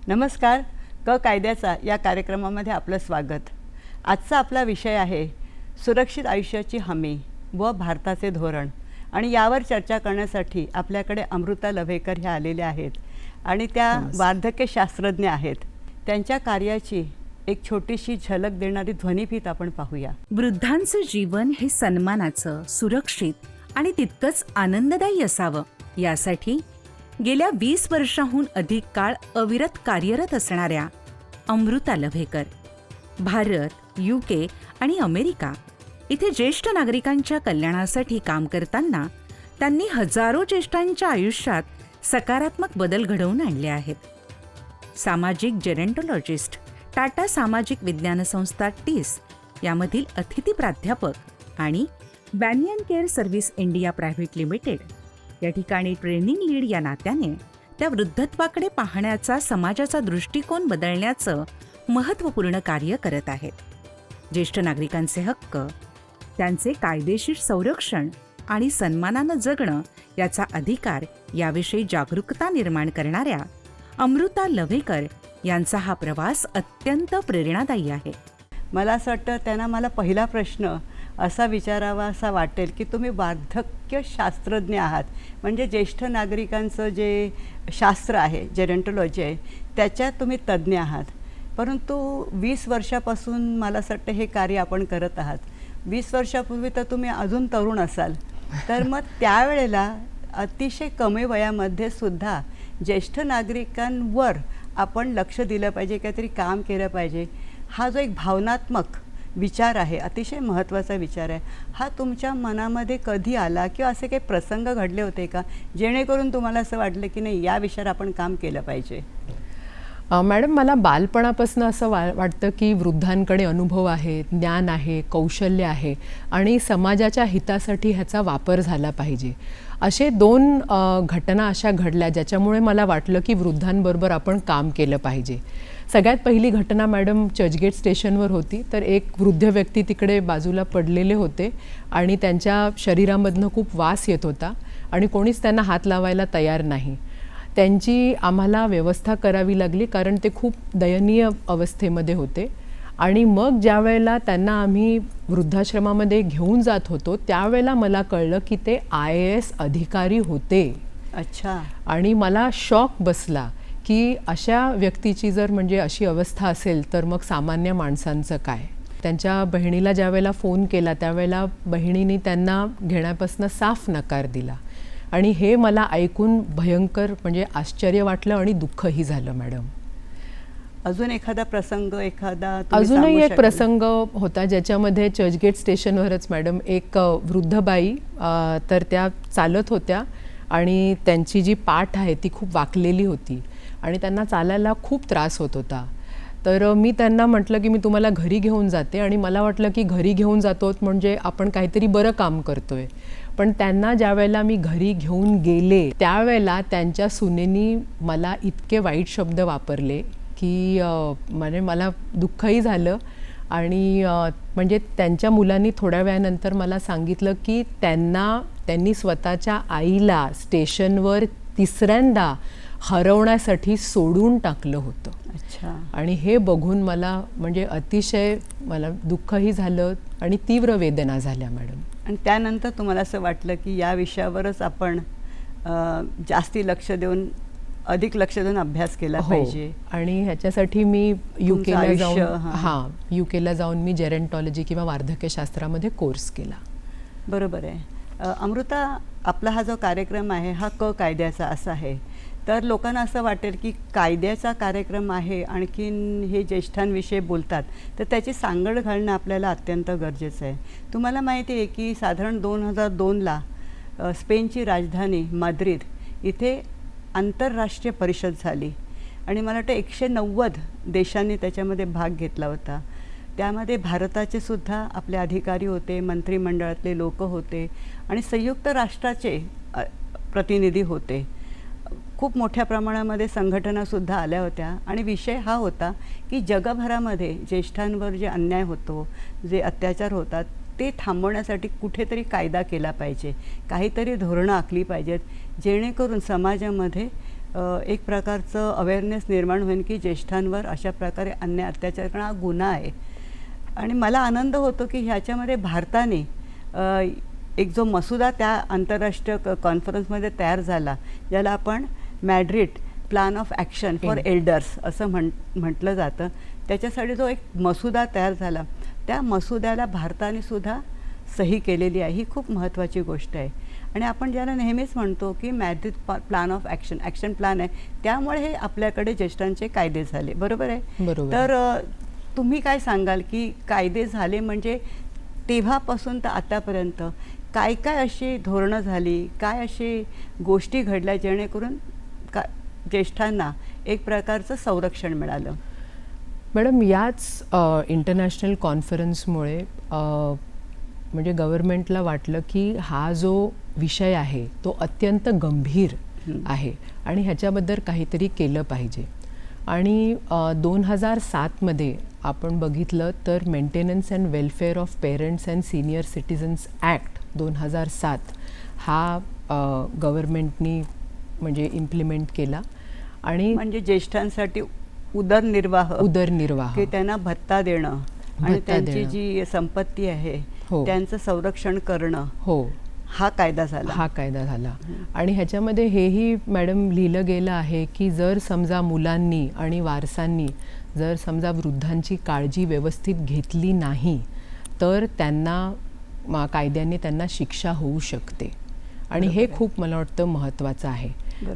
नमस्कार. कायद्याचा या कार्यक्रमामध्ये आपलं स्वागत. आजचा आपला विषय आहे सुरक्षित आयुष्याची हमी व भारताचे धोरण. आणि यावर चर्चा करण्यासाठी आपल्याकडे अमृता लव्हेकर ह्या आलेल्या आहेत आणि त्या वार्धक्य शास्त्रज्ञ आहेत. त्यांच्या कार्याची एक छोटीशी झलक देणारी ध्वनिफीत आपण पाहूया. वृद्धांचं जीवन हे सन्मानाचं, सुरक्षित आणि तितकंच आनंददायी असावं यासाठी गेल्या 20 वर्षांहून अधिक काळ अविरत कार्यरत असणाऱ्या अमृता लव्हेकर भारत, UK आणि अमेरिका इथे ज्येष्ठ नागरिकांच्या कल्याणासाठी काम करताना त्यांनी हजारो ज्येष्ठांच्या आयुष्यात सकारात्मक बदल घडवून आणले आहेत. सामाजिक जेरंटोलॉजिस्ट, टाटा सामाजिक विज्ञान संस्था TIS यामधील अतिथी प्राध्यापक आणि banyan care service India private limited या ठिकाणी ट्रेनिंग लीड या नात्याने त्या वृद्धत्वाकडे पाहण्याचा समाजाचा दृष्टिकोन बदलण्याचं महत्त्वपूर्ण कार्य करत आहेत. ज्येष्ठ नागरिकांचे हक्क, त्यांचे कायदेशीर संरक्षण आणि सन्मानानं जगणं याचा अधिकार याविषयी जागरूकता निर्माण करणाऱ्या अमृता लव्हेकर यांचा हा प्रवास अत्यंत प्रेरणादायी आहे. मला असं वाटतं त्यांना मला पहिला प्रश्न असा विचारावा असा वाटेल की तुम्ही वार्धक्य शास्त्रज्ञ आहात, म्हणजे ज्येष्ठ नागरिकांचं जे शास्त्र आहे, जेरंटोलॉजी आहे, त्याच्यात तुम्ही तज्ज्ञ आहात. परंतु 20 वर्षापासून मला असं वाटतं हे कार्य आपण करत आहात. 20 वर्षापूर्वी तर तुम्ही अजून तरुण असाल, तर मग त्यावेळेला अतिशय कमी वयामध्ये सुद्धा ज्येष्ठ नागरिकांवर आपण लक्ष दिलं पाहिजे, काहीतरी काम केलं पाहिजे, हा जो एक भावनात्मक विचार आहे, अतिशय महत्त्वाचा विचार आहे, हा तुमच्या मनामध्ये कधी आला किंवा असे काही प्रसंग घडले होते का जेणेकरून तुम्हाला असं वाटलं की नाही या विषयावर आपण काम केलं पाहिजे? मॅडम, मला बालपणापासून असं वाटतं की वृद्धांकडे अनुभव आहे, ज्ञान आहे, कौशल्य आहे आणि समाजाच्या हितासाठी ह्याचा वापर झाला पाहिजे. असे 2 घटना अशा घडल्या ज्याच्यामुळे मला वाटलं की वृद्धांबरोबर आपण काम केलं पाहिजे. सगळ्यात पहिली घटना मॅडम चर्चगेट स्टेशनवर होती. तर एक वृद्ध व्यक्ती तिकडे बाजूला पडलेले होते आणि त्यांच्या शरीरामधनं खूप वास येत होता आणि कोणीच त्यांना हात लावायला तयार नाही. त्यांची आम्हाला व्यवस्था करावी लागली कारण ते खूप दयनीय अवस्थेमध्ये होते. आणि मग ज्या वेळेला त्यांना आम्ही वृद्धाश्रमामध्ये घेऊन जात होतो त्यावेळेला मला कळलं की ते IAS अधिकारी होते. अच्छा. आणि मला शॉक बसला की अशा व्यक्तीची जर म्हणजे अशी अवस्था असेल तर मग सामान्य माणसांचं काय. त्यांच्या बहिणीला ज्या वेळेला फोन केला त्यावेळेला बहिणीने त्यांना घेण्यापासून साफ नकार दिला आणि हे मला ऐकून भयंकर म्हणजे आश्चर्य वाटलं आणि दुःखही झालं. मॅडम, अजून एखादा प्रसंग अजूनही एक प्रसंग होता ज्याच्यामध्ये चर्चगेट स्टेशनवरच मॅडम एक वृद्ध बाई तर त्या चालत होत्या आणि त्यांची जी पाठ आहे ती खूप वाकलेली होती आणि त्यांना चालायला खूप त्रास होत होता. तर मी त्यांना म्हटलं की मी तुम्हाला घरी घेऊन जाते आणि मला वाटलं की घरी घेऊन जातो म्हणजे आपण काहीतरी बरं काम करतोय. पण त्यांना ज्या वेळेला मी घरी घेऊन गेले त्यावेळेला त्यांच्या सुनेनी मला इतके वाईट शब्द वापरले की म्हणजे मला दुःखही झालं. आणि म्हणजे त्यांच्या मुलांनी थोड्या वेळानंतर मला सांगितलं की त्यांनी स्वतःच्या आईला स्टेशनवर 3ऱ्यांदा हरवण्यासाठी सोडून टाकलं होतं. अच्छा. आणि हे बघून मला म्हणजे अतिशय मला दुःखही झालं आणि तीव्र वेदना झाल्या मॅडम. आणि त्यानंतर तुम्हाला असं वाटलं की या विषयावरच आपण अधिक लक्ष देऊन अभ्यास केला पाहिजे. आणि ह्याच्यासाठी मी UKला जाऊन मी जेरंटॉलॉजी किंवा वार्धक्यशास्त्रामध्ये कोर्स केला. बरोबर आहे. अमृता, आपला हा जो कार्यक्रम आहे हा कायद्याचा असा आहे, तर लोकांना असं वाटेल की कायद्याचा कार्यक्रम आहे, आणखीन हे ज्येष्ठांविषयी बोलतात, तर त्याची सांगड घालणं आपल्याला अत्यंत गरजेचं आहे. तुम्हाला माहिती आहे की साधारण 2002ला स्पेनची राजधानी माद्रिद इथे आंतरराष्ट्रीय परिषद झाली आणि मला वाटतं 190 देशांनी त्याच्यामध्ये भाग घेतला होता. त्यामध्ये भारताचे सुद्धा आपले अधिकारी होते, मंत्रिमंडळातले लोक होते आणि संयुक्त राष्ट्राचे प्रतिनिधी होते. खूप मोठ्या प्रमाणामध्ये संघटनासुद्धा आल्या होत्या आणि विषय हा होता की जगभरामध्ये ज्येष्ठांवर जे अन्याय होतो, जे अत्याचार होतात, ते थांबवण्यासाठी कुठेतरी कायदा केला पाहिजे, काहीतरी धोरणं आखली पाहिजेत, जेणेकरून समाजामध्ये एक प्रकारचं अवेअरनेस निर्माण होईल की ज्येष्ठांवर अशा प्रकारे अन्याय अत्याचार करणं हा गुन्हा आहे. आणि मला आनंद होतो की ह्याच्यामध्ये भारताने एक जो मसुदा त्या आंतरराष्ट्रीय कॉन्फरन्समध्ये तयार झाला, ज्याला आपण Madrid plan of action for elders असं म्हटलं जातं, त्याच्यासाठी जो एक मसुदा तयार झाला, त्या मसुद्याला भारताने सुद्धा सही केलेली आहे. ही खूप महत्त्वाची गोष्ट आहे. आणि आपण ज्याला नेहमीच म्हणतो की Madrid plan of action plan आहे, त्यामुळे हे आपल्याकडे ज्येष्ठांचे कायदे झाले. बरोबर आहे? बरोबर. तर तुम्ही काय सांगाल की कायदे झाले म्हणजे तेव्हापासून तर आतापर्यंत काय काय अशी धोरणं झाली, काय अशी गोष्टी घडल्या जेणेकरून ज्येष्ठांना एक प्रकारचं संरक्षण मिळालं? मॅडम, याच इंटरनॅशनल कॉन्फरन्समुळे म्हणजे गव्हर्नमेंटला वाटलं की हा जो विषय आहे तो अत्यंत गंभीर आहे आणि ह्याच्याबद्दल काहीतरी केलं पाहिजे. आणि 2007मध्ये आपण बघितलं तर maintenance and welfare of parents and senior citizens act 2007 हा गव्हर्नमेंटनी म्हणजे इम्प्लिमेंट केला. आणि म्हणजे ज्येष्ठांसाठी उदरनिर्वाह की त्यांना भत्ता देणं आणि त्यांची जी संपत्ती आहे त्यांचं संरक्षण करणं, हा कायदा झाला. आणि ह्याच्यामध्ये हेही मॅडम लिहिलं गेलं आहे की जर समजा मुलांनी आणि वारसांनी जर समजा वृद्धांची काळजी व्यवस्थित घेतली नाही तर त्यांना कायद्याने त्यांना शिक्षा होऊ शकते. आणि हे खूप मला वाटतं महत्त्वाचं आहे.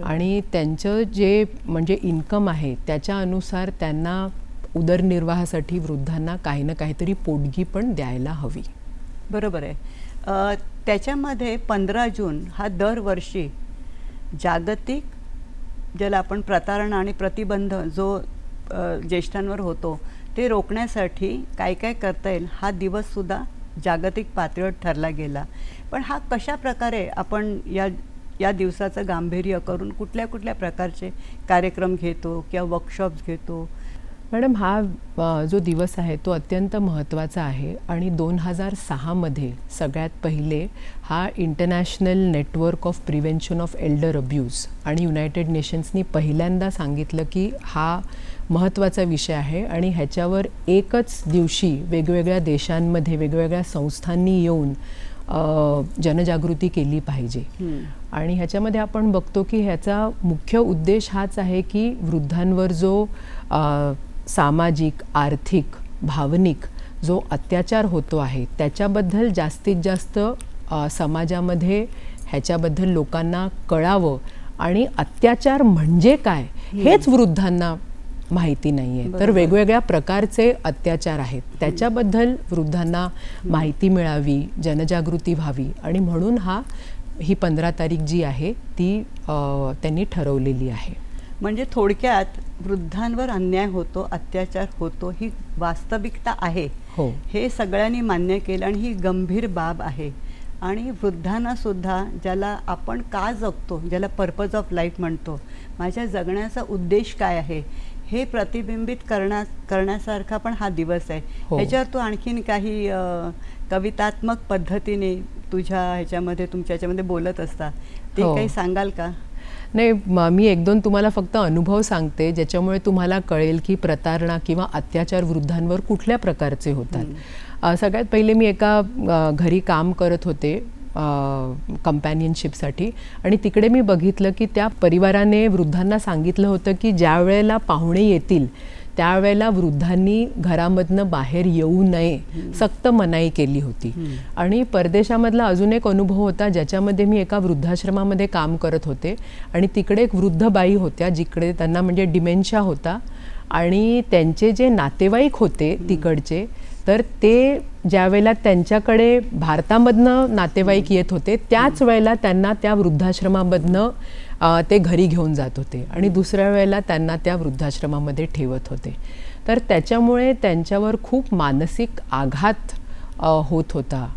आणि त्यांचं जे म्हणजे इन्कम आहे त्याच्या अनुसार त्यांना उदरनिर्वाहासाठी वृद्धांना काही ना काहीतरी पोटगी पण द्यायला हवी. बरोबर आहे. त्याच्यामध्ये 15 जून हा दरवर्षी जागतिक, ज्याला आपण प्रतारणा आणि प्रतिबंध जो ज्येष्ठांवर होतो ते रोखण्यासाठी काय काय करता येईल हा दिवससुद्धा जागतिक पातळीवर ठरला गेला. पण हा कशा प्रकारे आपण या दिवसाचं गांभीर्य करून कुठल्या कुठल्या प्रकारचे कार्यक्रम घेतो किंवा वर्कशॉप्स घेतो? मॅडम, हा जो दिवस आहे तो अत्यंत महत्त्वाचा आहे. आणि 2006मध्ये सगळ्यात पहिले हा international network of prevention of Elder abuse आणि युनायटेड नेशन्सनी पहिल्यांदा सांगितलं की हा महत्त्वाचा विषय आहे आणि ह्याच्यावर एकच दिवशी वेगवेगळ्या देशांमध्ये वेगवेगळ्या संस्थांनी येऊन जनजागृती केली पाहिजे. आणि ह्याच्यामध्ये आपण बघतो की ह्याचा मुख्य उद्देश हाच आहे की वृद्धांवर जो सामाजिक, आर्थिक, भावनिक जो अत्याचार होतो आहे त्याच्याबद्दल जास्तीत जास्त समाजामध्ये ह्याच्याबद्दल लोकांना कळावं. आणि अत्याचार म्हणजे काय हेच वृद्धांना माहिती नाही आहे. तर वेगवेगळ्या प्रकारचे अत्याचार आहेत त्याच्याबद्दल वृद्धांना माहिती मिळावी, जनजागृती व्हावी. आणि म्हणून ही 15 तारीख जी आहे ती त्यांनी ठरवलेली आहे. म्हणजे थोडक्यात वृद्धांवर अन्याय होतो, अत्याचार होतो, ही वास्तविकता आहे. हे सगळ्यांनी मान्य केलं आणि ही गंभीर बाब आहे. आणि वृद्धांना सुद्धा, ज्याला आपण का जगतो, ज्याला पर्पज ऑफ लाईफ म्हणतो, माझ्या जगण्याचा उद्देश काय आहे हे प्रतिबिंबित करण्यासारखा पण हा दिवस आहे. ह्याच्यावर तू आणखीन काही कवितात्मक पद्धतीने तुमच्या ह्याच्यामध्ये बोलत असता, ते काही सांगाल का? नाही, मी 1-2 तुम्हाला फक्त अनुभव सांगते ज्याच्यामुळे तुम्हाला कळेल की प्रतारणा किंवा अत्याचार वृद्धांवर कुठल्या प्रकारचे होतात. सगळ्यात पहिले मी एका घरी काम करत होते कंपॅनियनशिपसाठी आणि तिकडे मी बघितलं की त्या परिवाराने वृद्धांना सांगितलं होतं की ज्या वेळेला पाहुणे येतील त्यावेळेला वृद्धांनी घरामधनं बाहेर येऊ नये सक्त मनाई केली होती. आणि परदेशामधला अजून एक अनुभव होता ज्याच्यामध्ये मी एका वृद्धाश्रमामध्ये काम करत होते आणि तिकडे एक वृद्ध बाई होत्या जिकडे त्यांना म्हणजे डिमेन्शिया होता आणि त्यांचे जे नातेवाईक होते तिकडचे, तर ते ज्यावेळेला त्यांच्याकडे भारतामधनं नातेवाईक येत होते त्याच वेळेला त्यांना त्या वृद्धाश्रमामधनं ते घरी घेऊन जात होते आणि दुसऱ्या वेळेला त्यांना त्या वृद्धाश्रमामध्ये ठेवत होते. तर त्याच्यामुळे त्यांच्यावर खूप मानसिक आघात होत होता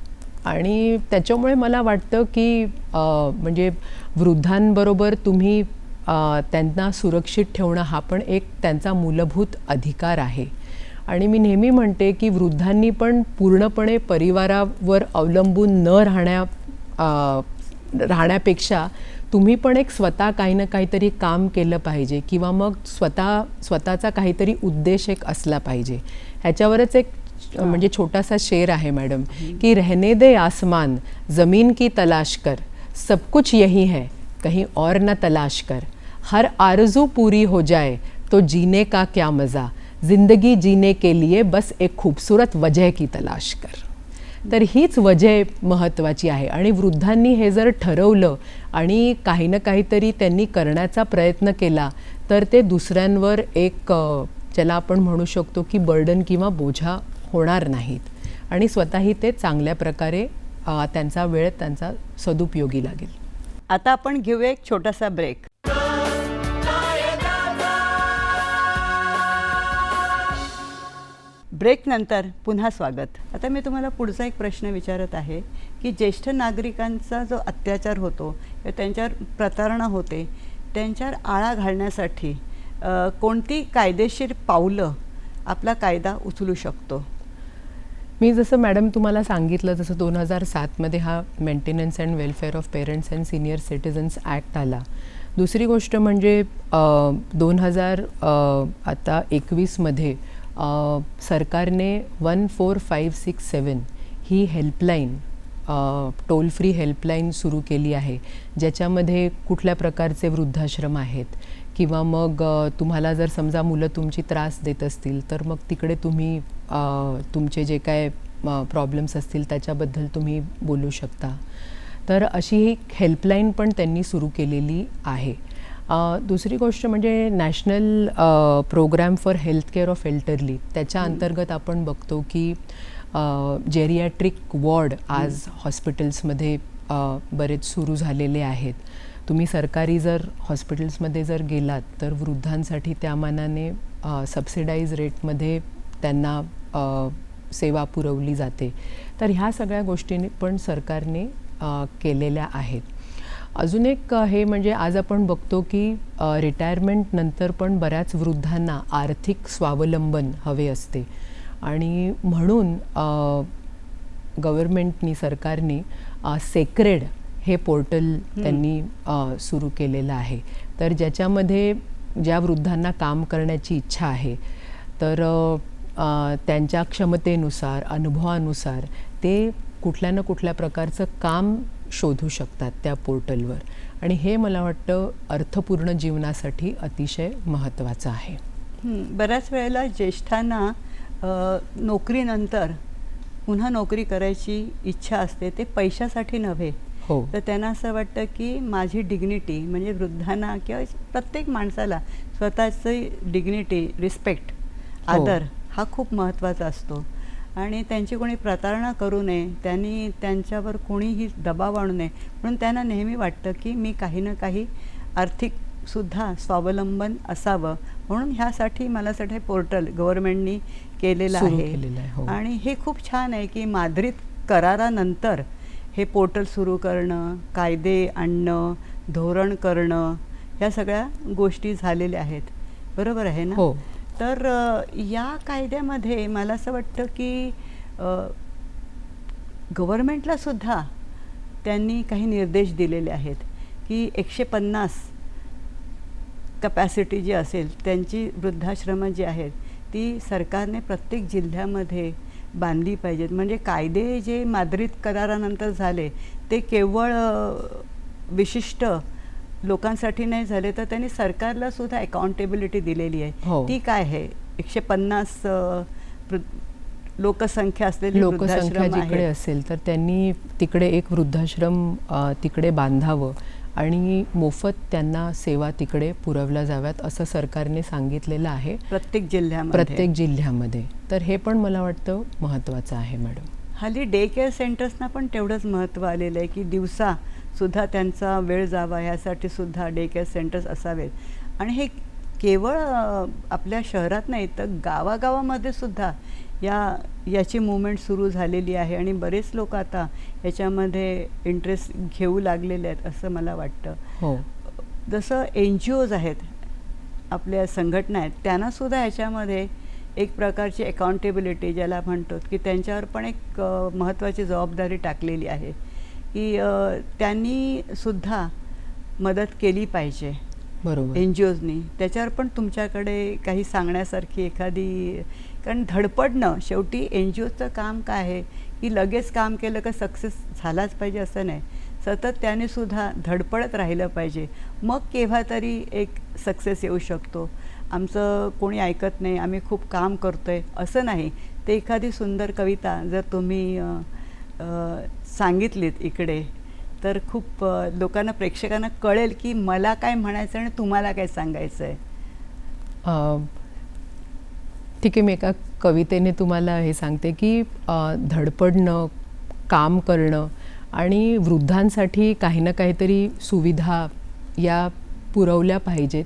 आणि त्याच्यामुळे मला वाटतं की म्हणजे वृद्धांबरोबर तुम्ही त्यांना सुरक्षित ठेवणं हा पण एक त्यांचा मूलभूत अधिकार आहे. आणि मी नेहमी म्हणते की वृद्धांनी पण पूर्णपणे परिवारावर अवलंबून न राहण्यापेक्षा तुम्ही पण एक स्वतः काही ना काहीतरी काम केलं पाहिजे किंवा मग स्वतःचा काहीतरी उद्देश एक असला पाहिजे. ह्याच्यावरच एक म्हणजे छोटासा शेर आहे मॅडम की रहने दे आसमान जमीन की तलाश कर, सब कुछ यही है कहीं और न तलाश कर, हर आरज़ू पूरी हो जाए तो जीने का क्या मज़ा, जिंदगी जीने के लिए बस एक खूबसूरत वजह की तलाश कर. तर हीच वजह महत्त्वाची आहे आणि वृद्धांनी हे जर ठरवलं आणि काही ना काहीतरी त्यांनी करण्याचा प्रयत्न केला तर ते दुसऱ्यांवर एक ज्याला आपण म्हणू शकतो की बर्डन किंवा बोझा होणार नाहीत आणि स्वतःही ते चांगल्या प्रकारे त्यांचा वेळ त्यांचा सदुपयोगी लागेल. आता आपण घेऊया एक छोटासा ब्रेक. ब्रेक नंतर पुन्हा स्वागत. आता मी तुम्हाला पुढचा एक प्रश्न विचारत आहे की ज्येष्ठ नागरिकांचा जो अत्याचार होतो किंवा त्यांच्यावर प्रतारणा होते त्यांच्यावर आळा घालण्यासाठी कोणती कायदेशीर पावलं आपला कायदा उचलू शकतो? मी जसं मॅडम तुम्हाला सांगितलं जसं 2007मध्ये हा maintenance and welfare of parents and senior citizens act आला. दुसरी गोष्ट म्हणजे 2021मध्ये सरकारने 14567 ही हेल्पलाईन टोल फ्री हेल्पलाईन सुरू केली आहे ज्याच्यामध्ये कुठल्या प्रकारचे वृद्धाश्रम आहेत किंवा मग तुम्हाला जर समजा मुलं तुमची त्रास देत असतील तर मग तिकडे तुम्ही तुमचे जे काय प्रॉब्लेम्स असतील त्याच्याबद्दल तुम्ही बोलू शकता. तर अशी ही हेल्पलाईन पण त्यांनी सुरू केलेली आहे. दुसरी गोष्ट म्हणजे national programme for health care of elderly त्याच्या अंतर्गत आपण बघतो की जेरियाट्रिक वॉर्ड आज हॉस्पिटल्समध्ये बरेच सुरू झालेले आहेत. तुम्ही सरकारी जर हॉस्पिटल्समध्ये जर गेलात तर वृद्धांसाठी त्या मानाने सबसिडाईज रेटमध्ये त्यांना सेवा पुरवली जाते. तर ह्या सगळ्या गोष्टी पण सरकारने केलेल्या आहेत. अजून एक हे म्हणजे आज आपण बघतो की रिटायरमेंट नंतर पण बऱ्याच वृद्धांना आर्थिक स्वावलंबन हवे असते आणि म्हणून गव्हर्मेंटनी सरकारने सेक्रेड हे पोर्टल त्यांनी सुरू केलेलं आहे. तर ज्याच्यामध्ये ज्या वृद्धांना काम करण्याची इच्छा आहे तर त्यांच्या क्षमतेनुसार अनुभवानुसार ते कुठल्या ना कुठल्या प्रकारचं काम शोधू शकतात त्या पोर्टलवर आणि हे मला वाटतं अर्थपूर्ण जीवनासाठी अतिशय महत्त्वाचं आहे. बऱ्याच वेळेला ज्येष्ठांना नोकरीनंतर पुन्हा नोकरी करायची इच्छा असते ते पैशासाठी नव्हे. हो. तर त्यांना असं वाटतं की माझी डिग्निटी म्हणजे वृद्धांना किंवा प्रत्येक माणसाला स्वतःची डिग्निटी रिस्पेक्ट आदर हा खूप महत्त्वाचा असतो आणि त्यांची कोणी प्रतारणा करू नये, त्यांनी त्यांच्यावर कोणीही दबाव आणू नये म्हणून त्यांना नेहमी वाटतं की मी काही ना काही आर्थिकसुद्धा स्वावलंबन असावं म्हणून ह्यासाठी मला असं पोर्टल गव्हर्नमेंटनी केलेलं आहे. आणि हे खूप छान आहे की माद्रिद करारानंतर हे पोर्टल सुरू करणं, कायदे आणणं, धोरण करणं ह्या सगळ्या गोष्टी झालेल्या आहेत. बरोबर आहे ना? हो. तर या कायद्यामध्ये मला असं वाटतं की गव्हर्नमेंटला सुद्धा त्यांनी काही निर्देश दिलेले आहेत की 150 कपॅसिटी जी असेल त्यांची वृद्धाश्रमं जी आहेत ती सरकारने प्रत्येक जिल्ह्यामध्ये बांधली पाहिजेत. म्हणजे कायदे जे माद्रिद करारानंतर झाले ते केवळ विशिष्ट लोकांसाठी नाही झाले तर त्यांनी सरकारला सुद्धा अकाउंटेबिलिटी दिलेली आहे. ती काय आहे 150 लोकसंख्या असलेली लोकसंख्या वृद्धाश्रम जिकडे आहेत. असेल तर त्यांनी तिकडे एक वृद्धाश्रम तिकडे बांधावं आणि मोफत त्यांना सेवा तिकडे पुरवल्या जाव्यात असं सरकारने सांगितलेलं आहे प्रत्येक जिल्ह्यामध्ये. प्रत्येक जिल्ह्यामध्ये. तर हे पण मला वाटतं महत्त्वाचं आहे मॅडम. हल्ली डे केअर सेंटर्सना पण तेवढंच महत्त्व आलेलं आहे की दिवसा सुद्धा त्यांचा वेळ जावा ह्यासाठी सुद्धा डे केअर सेंटर्स असावेत. आणि हे केवळ आपल्या शहरात नाही तर गावागावामध्ये सुद्धा याची मूवमेंट सुरू झालेली आहे आणि बरेच लोक आता याच्यामध्ये इंटरेस्ट घेऊ लागलेले आहेत असं मला वाटतं. हो. जसं NGOज आहेत, आपल्या संघटना आहेत, त्यांनासुद्धा ह्याच्यामध्ये एक प्रकारची अकाउंटेबिलिटी ज्याला म्हणतो की त्यांच्यावर पण एक महत्त्वाची जबाबदारी टाकलेली आहे की त्यांनी सुद्धा मदत केली पाहिजे. बरोबर. NGOजनी त्याच्यावर पण तुमच्याकडे काही सांगण्यासारखी एखादी, कारण धडपडणं शेवटी NGOचं काम काय आहे की लगेच काम केलं का सक्सेस झालाच पाहिजे असं नाही. सतत त्याने सुद्धा धडपडत राहिलं पाहिजे, मग केव्हा तरी एक सक्सेस येऊ शकतो. आमचं कोणी ऐकत नाही, आम्ही खूप काम करतो आहे असं नाही. ते एखादी सुंदर कविता जर तुम्ही सांगितलीत इकडे तर खूप लोकांना, प्रेक्षकांना कळेल की मला काय म्हणायचं आणि तुम्हाला काय सांगायचं आहे. ठीक आहे, मी एका कवितेने तुम्हाला हे सांगते की धडपडणं, काम करणं आणि वृद्धांसाठी काही ना काहीतरी सुविधा या पुरवल्या पाहिजेत.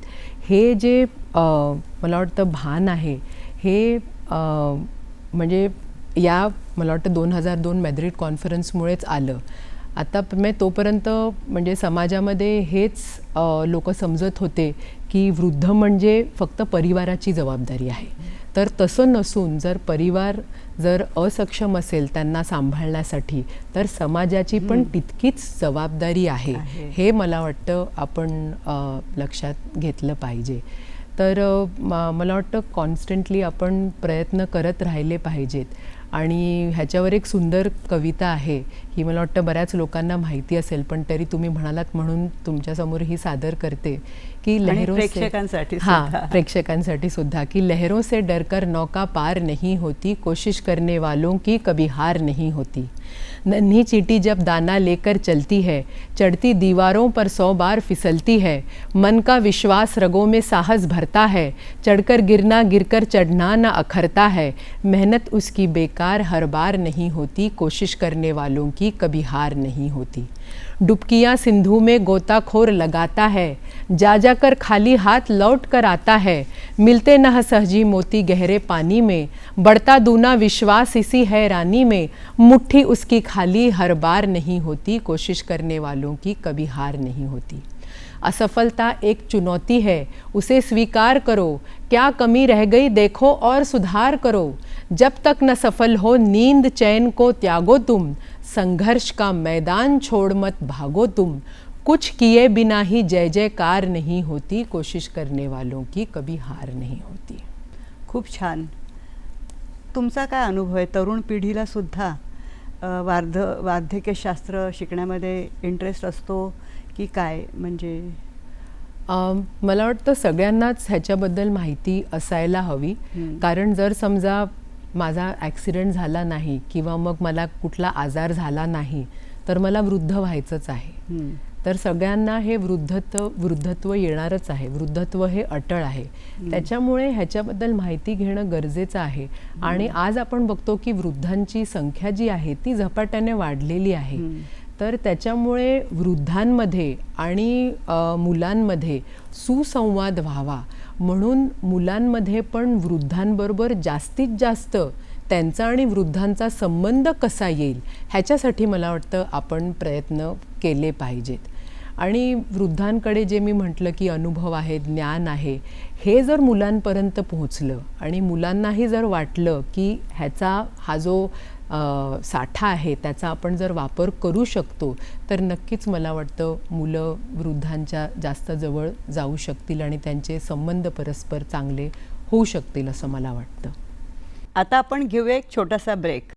हे जे मला वाटतं भान आहे हे म्हणजे या मला वाटतं 2002 मॅद्रिड कॉन्फरन्समुळेच आलं. आता तोपर्यंत म्हणजे समाजामध्ये हेच लोक समजत होते की वृद्ध म्हणजे फक्त परिवाराची जबाबदारी आहे. तर तसं नसून जर परिवार जर असक्षम असेल त्यांना सांभाळण्यासाठी तर समाजाची पण तितकीच जबाबदारी आहे. हे मला वाटतं आपण लक्षात घेतलं पाहिजे. तर मला वाटतं कॉन्स्टंटली आपण प्रयत्न करत राहिले पाहिजेत. आणि ह्याच्यावर एक सुंदर कविता आहे, ही मला वाटतं बऱ्याच लोकांना माहिती असेल पण तरी तुम्ही म्हणालात म्हणून तुमच्यासमोर ही सादर करते की लहरों से, प्रेक्षकांसाठी सुद्धा की लहरों से डरकर नौका पार नहीं होती, कोशिश करने वालों की कभी हार नहीं होती. नन्ही चींटी जब दाना लेकर चलती है, चढ़ती दीवारों पर 100 बार फिसलती है. मन का विश्वास रगों में साहस भरता है, चढ़कर गिरना गिरकर चढ़ना न अखरता है. मेहनत उसकी बेकार हर बार नहीं होती, कोशिश करने वालों की कभी हार नहीं होती. डुबकियाँ सिंधु में गोताखोर लगाता है, जा जाकर खाली हाथ लौट कर आता है. मिलते न सहजी मोती गहरे पानी में, बढ़ता दूना विश्वास इसी हैरानी में. मुट्ठी उसकी खाली हर बार नहीं होती, कोशिश करने वालों की कभी हार नहीं होती. असफलता एक चुनौती है, उसे स्वीकार करो. क्या कमी रह गई देखो और सुधार करो. जब तक न सफल हो नींद चैन को त्यागो तुम, संघर्ष का मैदान छोड़ मत भागो तुम. कुछ किए बिना ही जय जयकार नहीं होती, कोशिश करने वालों की कभी हार नहीं होती. खूप छान. तुमचा काय अनुभव आहे? तरुण पिढीला सुद्धा वार्धक्यशास्त्र शिकण्यामध्ये इंटरेस्ट असतो की काय? म्हणजे मला वाटतं सगळ्यांनाच ह्याच्याबद्दल माहिती असायला हवी. कारण जर समजा माझा ॲक्सिडेंट झाला नाही किंवा मग मला कुठला आजार झाला नाही तर मला वृद्ध व्हायचंच आहे. तर सगळ्यांना हे वृद्धत्व येणारच आहे. वृद्धत्व हे अटळ आहे. त्याच्यामुळे ह्याच्याबद्दल माहिती घेणं गरजेचं आहे. आणि आज आपण बघतो की वृद्धांची संख्या जी आहे ती झपाट्याने वाढलेली आहे. तर त्याच्यामुळे वृद्धांमध्ये आणि मुलांमध्ये सुसंवाद व्हावा म्हणून मुलांमध्ये पण वृद्धांबरोबर जास्तीत जास्त त्यांचा आणि वृद्धांचा संबंध कसा येईल ह्याच्यासाठी मला वाटतं आपण प्रयत्न केले पाहिजेत. आणि वृद्धांकडे जे मी म्हटलं की अनुभव आहे, ज्ञान आहे, हे जर मुलांपर्यंत पोहोचलं आणि मुलांनाही जर वाटलं की ह्याचा हा जो साठा आहे त्याचा आपण जर वापर करू शकतो तर नक्कीच मला वाटतं मुलं वृद्धांच्या जास्त जवळ जाऊ शकतील आणि त्यांचे संबंध परस्पर चांगले होऊ शकतील असं मला वाटतं. आता आपण घेऊया एक छोटासा ब्रेक.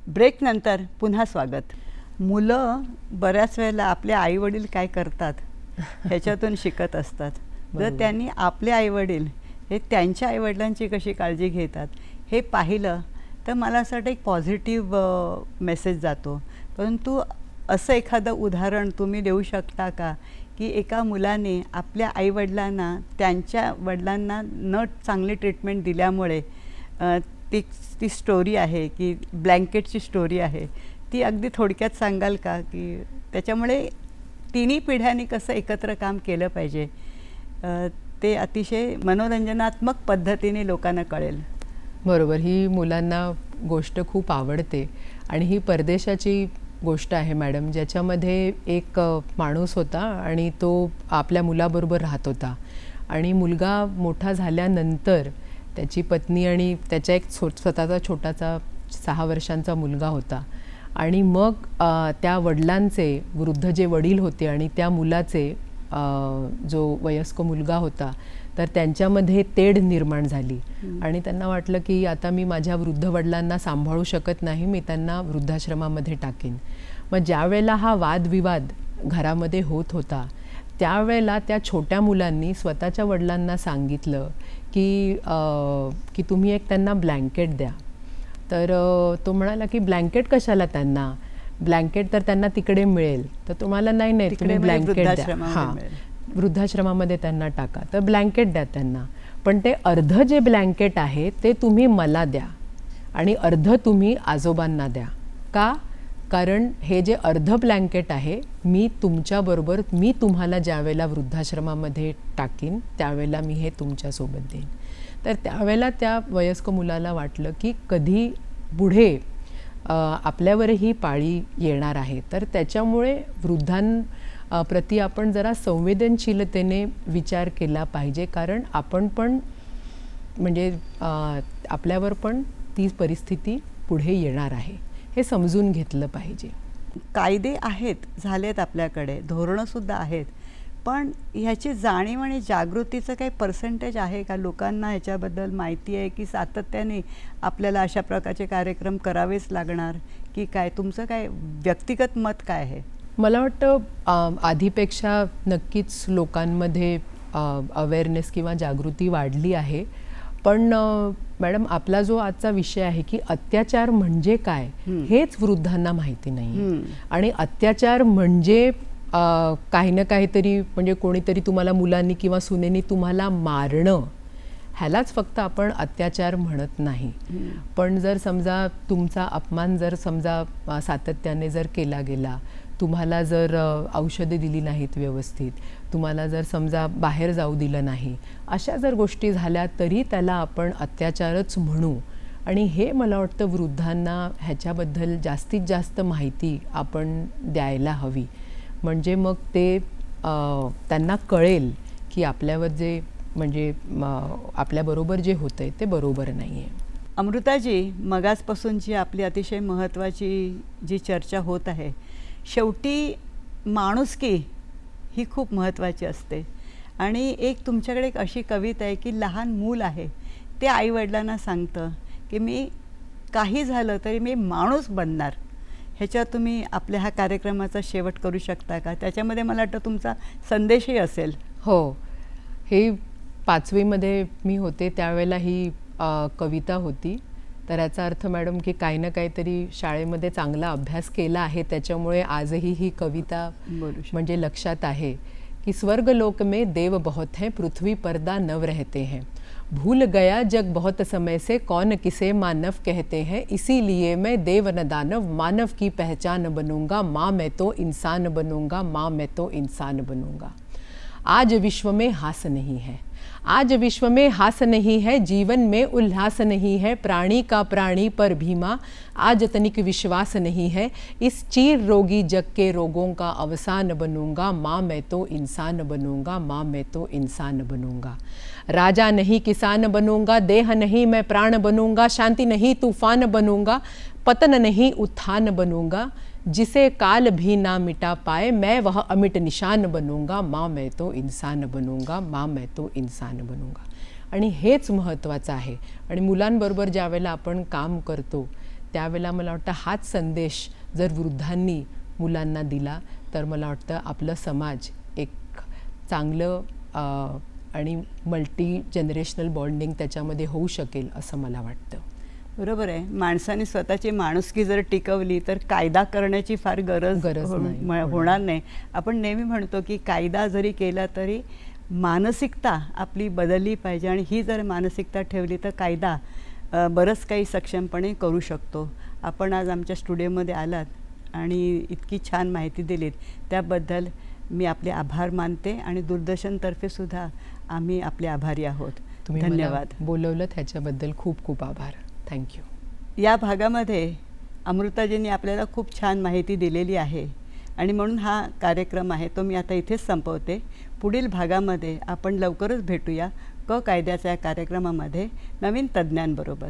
ब्रेक नंतर पुन्हा स्वागत. मुलं बऱ्याच वेळेला आपले आईवडील काय करतात ह्याच्यातून शिकत असतात. जर बरोबर. त्यांनी आपले आईवडील हे त्यांच्या आईवडिलांची कशी काळजी घेतात हे पाहिलं तर मला असं वाटतं एक पॉझिटिव्ह मेसेज जातो. परंतु असं एखादं उदाहरण तुम्ही देऊ शकता का की एका मुलाने आपल्या आईवडिलांना त्यांच्या वडिलांना न चांगली ट्रीटमेंट दिल्यामुळे ती ती स्टोरी आहे की ब्लँकेटची स्टोरी आहे ती अगदी थोडक्यात सांगाल का की त्याच्यामुळे तिन्ही पिढ्यांनी कसं एकत्र काम केलं पाहिजे ते अतिशय मनोरंजनात्मक पद्धतीने लोकांना कळेल. बरोबर. ही मुलांना गोष्ट खूप आवडते आणि ही परदेशाची गोष्ट आहे मॅडम, ज्याच्यामध्ये एक माणूस होता आणि तो आपल्या मुलाबरोबर राहत होता आणि मुलगा मोठा झाल्यानंतर त्याची पत्नी आणि त्याचा एक स्वतःचा छोटासा 6 वर्षांचा मुलगा होता आणि मग त्या वडिलांचे वृद्ध जे वडील होते आणि त्या मुलाचे जो वयस्क मुलगा होता तर त्यांच्यामध्ये तेढ निर्माण झाली आणि त्यांना वाटलं की आता मी माझ्या वृद्ध वडिलांना सांभाळू शकत नाही, मी त्यांना वृद्धाश्रमामध्ये टाकीन. मग ज्यावेळेला हा वादविवाद घरामध्ये होत होता त्यावेळेला त्या छोट्या मुलांनी स्वतःच्या वडिलांना सांगितलं की तुम्ही एक त्यांना ब्लँकेट द्या. तर तो म्हणाला की ब्लँकेट कशाला त्यांना, ब्लँकेट तर त्यांना तिकडे मिळेल. तर तुम्हाला नाही तुम्ही ब्लँकेट द्या, हां वृद्धाश्रमामध्ये त्यांना टाका, तर ब्लँकेट द्या त्यांना, पण ते अर्ध जे ब्लँकेट आहे ते तुम्ही मला द्या आणि अर्ध तुम्ही आजोबांना द्या. का? कारण हे जे अर्ध ब्लँकेट आहे मी तुमच्याबरोबर मी तुम्हाला ज्यावेळेला वृद्धाश्रमामध्ये टाकीन त्यावेळेला मी हे तुमच्यासोबत देईन. तर त्यावेळेला त्या वयस्क मुलाला वाटलं की कधी पुढे आपल्यावरही पाळी येणार आहे, तर त्याच्यामुळे वृद्धांप्रती आपण जरा संवेदनशीलतेने विचार केला पाहिजे, कारण आपण पण म्हणजे आपल्यावर पण ती परिस्थिती पुढे येणार आहे हे समजून घेतलं पाहिजे. कायदे आहेत, झालेत आपल्याकडे, धोरणंसुद्धा आहेत, पण ह्याची जाणीव आणि जागृतीचं काही पर्सेंटेज आहे का? लोकांना ह्याच्याबद्दल माहिती आहे की सातत्याने आपल्याला अशा प्रकारचे कार्यक्रम करावेच लागणार की काय? तुमचं काय व्यक्तिगत मत काय आहे? मला वाटतं आधीपेक्षा नक्कीच लोकांमध्ये अवेअरनेस किंवा जागृती वाढली आहे. पण मॅडम आपला जो आजचा विषय आहे की अत्याचार म्हणजे काय हेच वृद्धांना माहिती नाही आणि अत्याचार म्हणजे काही ना काहीतरी म्हणजे कोणीतरी तुम्हाला मुलांनी किंवा सुनेनी तुम्हाला मारणं ह्यालाच फक्त आपण अत्याचार म्हणत नाही. पण जर समजा तुमचा अपमान जर समजा सातत्याने जर केला गेला, तुम्हाला जर औषधे दिली नाहीत व्यवस्थित, तुम्हाला जर समजा बाहेर जाऊ दिलं नाही, अशा जर गोष्टी झाल्या तरी त्याला आपण अत्याचारच म्हणू. आणि हे मला वाटतं वृद्धांना ह्याच्याबद्दल जास्तीत जास्त माहिती आपण द्यायला हवी, म्हणजे मग ते त्यांना कळेल की आपल्यावर जे म्हणजे आपल्याबरोबर जे होतं आहे ते बरोबर नाही आहे. अमृताजी, मगाचपासून जी आपली अतिशय महत्त्वाची जी चर्चा होत आहे, शेवटी माणुसकी ही खूप महत्त्वाची असते. आणि एक तुमच्याकडे एक अशी कविता आहे की लहान मूल आहे ते आईवडिलांना सांगतं की मी काही झालं तरी मी माणूस बनणार. ह्याच्यावर तुम्ही आपल्या ह्या कार्यक्रमाचा शेवट करू शकता का? त्याच्यामध्ये मला वाटतं तुमचा संदेशही असेल. हो, हे 5वीमध्ये मी होते त्यावेळेला ही कविता होती. तर याचा अर्थ मॅडम की काही ना काहीतरी शाळेमध्ये चांगला अभ्यास केला आहे, त्याच्यामुळे आजही ही कविता म्हणजे लक्षात आहे कि स्वर्ग लोक में देव बहुत हैं, पृथ्वी पर्दा नव रहते हैं, भूल गया जग बहुत समय से कौन किसे मानव कहते हैं, इसीलिए मैं देव न दानव मानव की पहचान बनूंगा, माँ मैं तो इंसान बनूंगा, माँ मैं तो इंसान बनूंगा. आज विश्व में हास नहीं है, आज विश्व में हास नहीं है, जीवन में उल्लास नहीं है, प्राणी का प्राणी पर भीमा आज तनिक विश्वास नहीं है, इस चीर रोगी जग के रोगों का अवसान बनूंगा, माँ मैं तो इंसान बनूंगा, माँ मैं तो इंसान बनूंगा. राजा नहीं किसान बनूंगा, देह नहीं मैं प्राण बनूंगा, शांति नहीं तूफान बनूंगा, पतन नहीं उत्थान बनूंगा, जिसे काल भी ना मिटा पाए मैं वह अमिट निशान बनूंगा, माँ मैं तो इंसान बनूंगा, माँ मैं तो इंसान बनूंगा. आणि हेच महत्त्वाचं आहे. आणि मुलांबरोबर ज्यावेळेला आपण काम करतो त्यावेळेला मला वाटतं हाच संदेश जर वृद्धांनी मुलांना दिला तर मला वाटतं आपलं समाज एक चांगलं आणि मल्टी जनरेशनल बॉन्डिंग त्याच्यामध्ये होऊ शकेल असं मला वाटतं. बरोबर आहे. माणसाने स्वतःची माणुसकी जर टिकवली तर कायदा करण्याची फार गरज नाही. होणार नाही. आपण नेहमी म्हणतो की कायदा जरी केला तरी मानसिकता आपली बदलली पाहिजे, आणि ही जर मानसिकता ठेवली तर कायदा बरंच काही सक्षमपणे करू शकतो. आपण आज आमच्या स्टुडिओमध्ये आलात आणि इतकी छान माहिती दिलीत त्याबद्दल मी आपले आभार मानते, आणि दूरदर्शनतर्फे सुद्धा आम्ही आपले आभारी आहोत. तुम्ही मला धन्यवाद. बोलवलं त्याच्याबद्दल खूप खूप आभार. थँक्यू. या भागामध्ये अमृताजींनी आपल्याला खूप छान माहिती दिलेली आहे, आणि म्हणून हा कार्यक्रम आहे तो मी आता इथेच संपवते. पुढील भागामध्ये आपण लवकरच भेटूया कायद्याच्या या कार्यक्रमामध्ये नवीन तज्ज्ञांबरोबर.